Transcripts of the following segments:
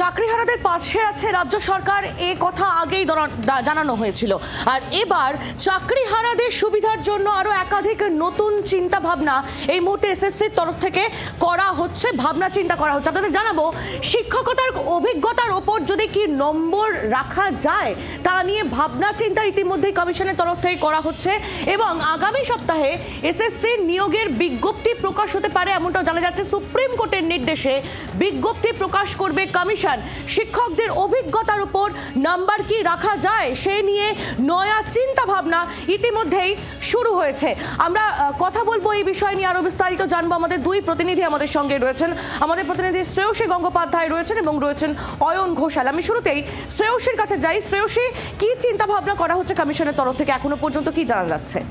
চাকরিহারাদের পাশে আছে রাজ্য সরকার, এ কথা আগেই জানানো হয়েছিল। আর এবার চাকরিহারাদের সুবিধার জন্য আরো একাধিক নতুন চিন্তা ভাবনা এই মুহূর্তে এসএসসির তরফ থেকে করা হচ্ছে, ভাবনা চিন্তা করা হচ্ছে। আপনাদের জানাবো, শিক্ষকতার অভিজ্ঞতার ওপর যদি কি নম্বর রাখা যায় তা নিয়ে ভাবনা চিন্তা ইতিমধ্যেই কমিশনের তরফ থেকে করা হচ্ছে এবং আগামী সপ্তাহে এসএসসির নিয়োগের বিজ্ঞপ্তি প্রকাশ হতে পারে এমনটাও জানা যাচ্ছে। সুপ্রিম কোর্টের নির্দেশে বিজ্ঞপ্তি প্রকাশ করবে কমিশন। শিক্ষকদের অভিজ্ঞতার উপর নাম্বার কি রাখা যায় সে নিয়ে নয়া চিন্তা ভাবনা ইতিমধ্যেই শুরু হয়েছে। আমরা কথা বলবো এই বিষয় নিয়ে, আরো বিস্তারিত জানবো। আমাদের দুই প্রতিনিধি আমাদের সঙ্গে রয়েছেন। আমাদের প্রতিনিধি শ্রেয়সী গঙ্গোপাধ্যায় রয়েছেন এবং রয়েছেন অয়ন ঘোষাল। আমি শুরুতেই শ্রেয়সীর কাছে যাই। শ্রেয়সী, কি চিন্তা ভাবনা করা হচ্ছে কমিশনের তরফ থেকে, এখনো পর্যন্ত কি জানা যাচ্ছে?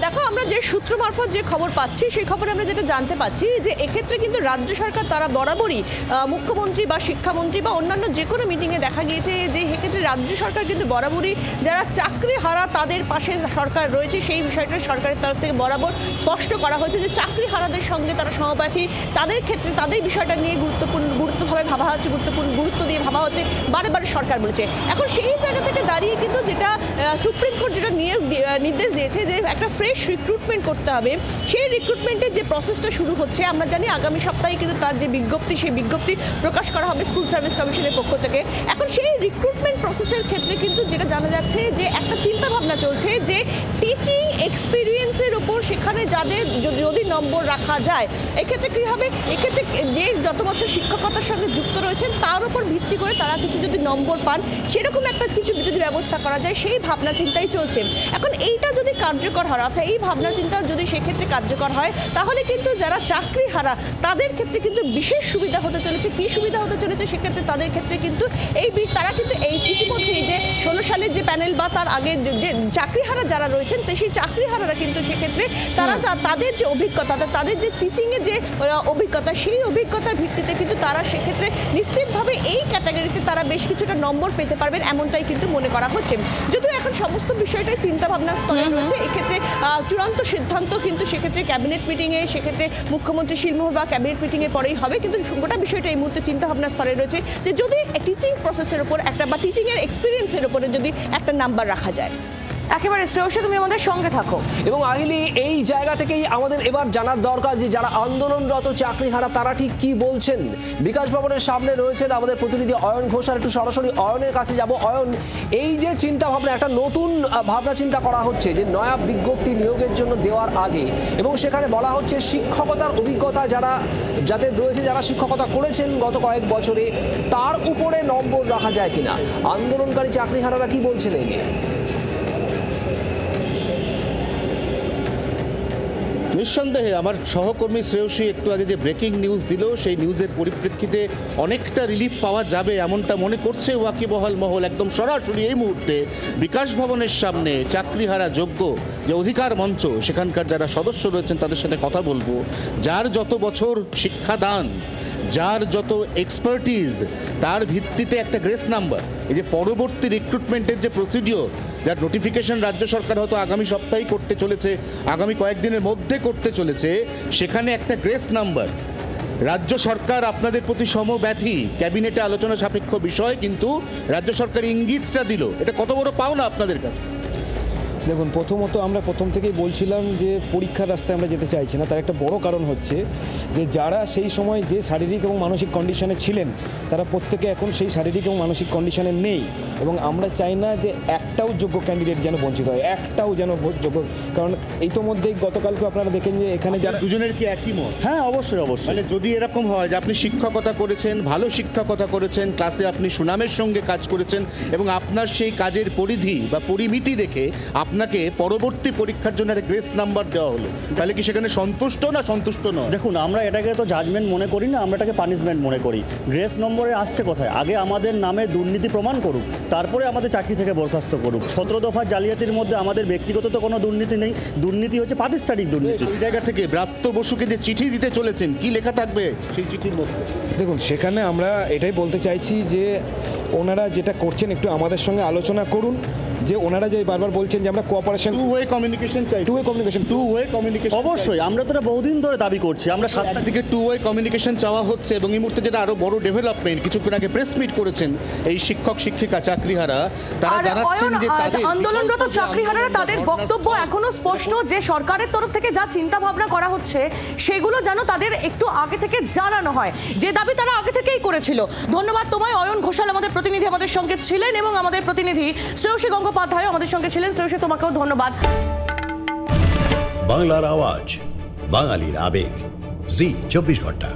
দেখো, আমরা যে সূত্র মারফত যে খবর পাচ্ছি সেই খবরে আমরা যেটা জানতে পাচ্ছি যে এক্ষেত্রে কিন্তু রাজ্য সরকার তারা বরাবরই মুখ্যমন্ত্রী বা শিক্ষামন্ত্রী বা অন্যান্য যে কোনো মিটিংয়ে দেখা গিয়েছে যে এক্ষেত্রে রাজ্য সরকার কিন্তু বরাবরই যারা চাকরি হারা তাদের পাশে সরকার রয়েছে, সেই বিষয়টা সরকারের তরফ থেকে বরাবর স্পষ্ট করা হয়েছে যে চাকরি হারাদের সঙ্গে তারা সহপাঠী, তাদের ক্ষেত্রে তাদের বিষয়টা নিয়ে গুরুত্বভাবে ভাবা হচ্ছে, গুরুত্ব দিয়ে ভাবা হচ্ছে, বারে বারে সরকার বলেছে। এখন সেই জায়গা থেকে দাঁড়িয়ে কিন্তু যেটা সুপ্রিম কোর্ট যেটা নির্দেশ দিয়েছে যে একটা ফ্রেশ রিক্রুটমেন্ট করতে হবে, সেই রিক্রুটমেন্টের যে প্রসেসটা শুরু হচ্ছে, আমরা জানি আগামী সপ্তাহে কিন্তু তার যে বিজ্ঞপ্তি সেই বিজ্ঞপ্তি প্রকাশ করা হবে স্কুল সার্ভিস কমিশনের পক্ষ থেকে। এখন সেই রিক্রুটমেন্ট প্রসেসের ক্ষেত্রে কিন্তু যেটা জানা যাচ্ছে যে একটা চিন্তা ভাবনা চলছে যে টিচিং এক্সপিরিয়েন্সের উপর সেখানে যাদের যদি নম্বর রাখা যায়, এক্ষেত্রে কী হবে, এক্ষেত্রে যে যত বছর শিক্ষকতার সঙ্গে যুক্ত রয়েছেন তার উপর ভিত্তি করে তারা কিছু যদি নম্বর পান সেরকম একটা কিছু যদি ব্যবস্থা করা যায়, সেই ভাবনা চিন্তাই চলছে। এখন এইটা যদি কার্যকর হয়, অর্থাৎ এই ভাবনা চিন্তা যদি সেক্ষেত্রে কার্যকর হয়, তাহলে কিন্তু যারা চাকরি হারা তাদের ক্ষেত্রে কিন্তু বিশেষ সুবিধা হতে চলেছে। কী সুবিধা হতে চলেছে সেক্ষেত্রে তাদের ক্ষেত্রে কিন্তু তারা কিন্তু এই ইতিমধ্যেই যে 16 সালের যে প্যানেল বা তার আগে যে চাকরিহারা যারা রয়েছেন সেই চাকরিহারারা কিন্তু সেক্ষেত্রে তারা তাদের যে অভিজ্ঞতা, তাদের যে টিচিংয়ের যে অভিজ্ঞতা, সেই অভিজ্ঞতার ভিত্তিতে কিন্তু তারা সেক্ষেত্রে নিশ্চিতভাবে এই ক্যাটাগরিতে তারা বেশ কিছুটা নম্বর পেতে পারবেন এমনটাই কিন্তু মনে করা হচ্ছে। যদিও এখন সমস্ত বিষয়টাই চিন্তাভাবনার স্তরে রয়েছে, এক্ষেত্রে চূড়ান্ত সিদ্ধান্ত কিন্তু সেক্ষেত্রে ক্যাবিনেট মিটিংয়ে, সেক্ষেত্রে মুখ্যমন্ত্রী শিলমোহর বা ক্যাবিনেট মিটিংয়ে পরেই হবে। কিন্তু গোটা বিষয়টা এই মুহূর্তে চিন্তাভাবনার স্তরে রয়েছে যে যদি টিচিং প্রসেসের উপর একটা বা টিচিংয়ের এক্সপিরিয়েন্সের উপরে যদি একটা নাম্বার রাখা যায়। একেবারে শ্রেয়সী, তুমি আমাদের সঙ্গে থাকো। এবং আহিলি, এই জায়গা থেকেই আমাদের এবার জানার দরকার যে যারা আন্দোলনরত চাকরিহারা তারা ঠিক কি বলছেন। বিকাশ ভবনের সামনে রয়েছেন আমাদের প্রতিনিধি অয়ন ঘোষাল। একটু সরাসরি অয়নের কাছে যাব। অয়ন, এই যে চিন্তা ভাবনা, একটা নতুন ভাবনা চিন্তা করা হচ্ছে যে নয়া বিজ্ঞপ্তি নিয়োগের জন্য দেওয়ার আগে, এবং সেখানে বলা হচ্ছে শিক্ষকতার অভিজ্ঞতা যাদের রয়েছে, যারা শিক্ষকতা করেছেন গত কয়েক বছরে, তার উপরে নম্বর রাখা যায় কিনা। আন্দোলনকারী চাকরিহারারা কি বলছেন এই নিয়ে? নিঃসন্দেহে আমার সহকর্মী শ্রেয়সী একটু আগে যে ব্রেকিং নিউজ দিল, সেই নিউজের পরিপ্রেক্ষিতে অনেকটা রিলিফ পাওয়া যাবে এমনটা মনে করছে ওয়াকিবহাল মহল। একদম সরাসরি এই মুহূর্তে বিকাশ ভবনের সামনে চাকরিহারা যোগ্য যে অধিকার মঞ্চ, সেখানকার যারা সদস্য রয়েছেন তাদের সাথে কথা বলবো। যার যত বছর শিক্ষাদান, যার যত এক্সপার্টিজ, তার ভিত্তিতে একটা গ্রেস নাম্বার, এই যে পরবর্তী রিক্রুটমেন্টের যে প্রসিডিওর, যার নোটিফিকেশন রাজ্য সরকার হয়তো আগামী সপ্তাহেই করতে চলেছে, আগামী কয়েকদিনের মধ্যে করতে চলেছে, সেখানে একটা গ্রেস নাম্বার রাজ্য সরকার আপনাদের প্রতি সমব্যথী, ক্যাবিনেটে আলোচনা সাপেক্ষ বিষয়, কিন্তু রাজ্য সরকার ইঙ্গিতটা দিল। এটা কত বড় পাওনা আপনাদের কাছে? দেখুন, প্রথমত আমরা প্রথম থেকেই বলছিলাম যে পরীক্ষার রাস্তায় আমরা যেতে চাইছি না। তার একটা বড় কারণ হচ্ছে যে যারা সেই সময় যে শারীরিক এবং মানসিক কন্ডিশনে ছিলেন তারা প্রত্যেকে এখন সেই শারীরিক এবং মানসিক কন্ডিশনে নেই, এবং আমরা চাই না যে একটাও যোগ্য ক্যান্ডিডেট যেন বঞ্চিত হয়, একটাও যেন যোগ্য। কারণ ইতোমধ্যেই গতকালকে আপনারা দেখেন যে এখানে যারা দুজনের কি একই মত? হ্যাঁ, অবশ্যই অবশ্যই। মানে যদি এরকম হয় যে আপনি শিক্ষকতা করেছেন, ভালো শিক্ষকতা করেছেন, ক্লাসে আপনি সুনামের সঙ্গে কাজ করেছেন, এবং আপনার সেই কাজের পরিধি বা পরিমিতি দেখে আপনাকে পরবর্তী পরীক্ষার জন্য একটা গ্রেস নাম্বার দেওয়া হলো, তাহলে কি সেখানে সন্তুষ্ট না সন্তুষ্ট নয়? দেখুন, আমরা এটাকে তো জাজমেন্ট মনে করি না, আমরা এটাকে পানিশমেন্ট মনে করি। গ্রেস নম্বরে আসছে কোথায়? আগে আমাদের নামে দুর্নীতি প্রমাণ করুক, তারপরে আমাদের চাকরি থেকে বরখাস্ত করুক। 17 দফা জালিয়াতির মধ্যে আমাদের ব্যক্তিগত তো কোনো দুর্নীতি নেই, দুর্নীতি হচ্ছে প্রাতিষ্ঠানিক দুর্নীতি। ওই জায়গা থেকে ব্রাত্য বসুকে যে চিঠি দিতে চলেছেন, কি লেখা থাকবে সেই চিঠির মধ্যে? দেখুন, সেখানে আমরা এটাই বলতে চাইছি যে ওনারা যেটা করছেন একটু আমাদের সঙ্গে আলোচনা করুন, যে ওনারা যে বারবার বলছেন যে আমরা কোঅপারেশন টু ওয়ে কমিউনিকেশন চাই, two way communication two way communication অবশ্যই আমরা তো এটা বহুদিন ধরে দাবি করছি। আমরা একদিকে টু ওয়ে কমিউনিকেশন চাওয়া হচ্ছে এবং এই মুহূর্তে যেটা আরো বড় ডেভেলপমেন্ট, কিছুক্ষণ আগে প্রেস মিট করেছেন এই শিক্ষক শিক্ষিকা চাকরিহারা, তারা আর জানাচ্ছেন যে তাদের আন্দোলনরত চাকরিহারারা তাদের বক্তব্য এখনো স্পষ্ট যে সরকারের তরফ থেকে যা চিন্তা ভাবনা করা হচ্ছে সেগুলো যেন তাদের একটু আগে থেকে জানানো হয়, যে দাবি তারা আগে থেকেই করেছিল। ধন্যবাদ তোমায় অয়ন ঘোষাল, আমাদের প্রতিনিধি আমাদের সঙ্গে ছিলেন, এবং আমাদের প্রতিনিধি শ্রেয়সী গঙ্গোপাধ্যায় আমাদের সঙ্গে ছিলেন। শ্রেয়সী, তোমাকেও ধন্যবাদ। বাংলার আওয়াজ, বাঙালির আবেগ, জি 24 ঘন্টা।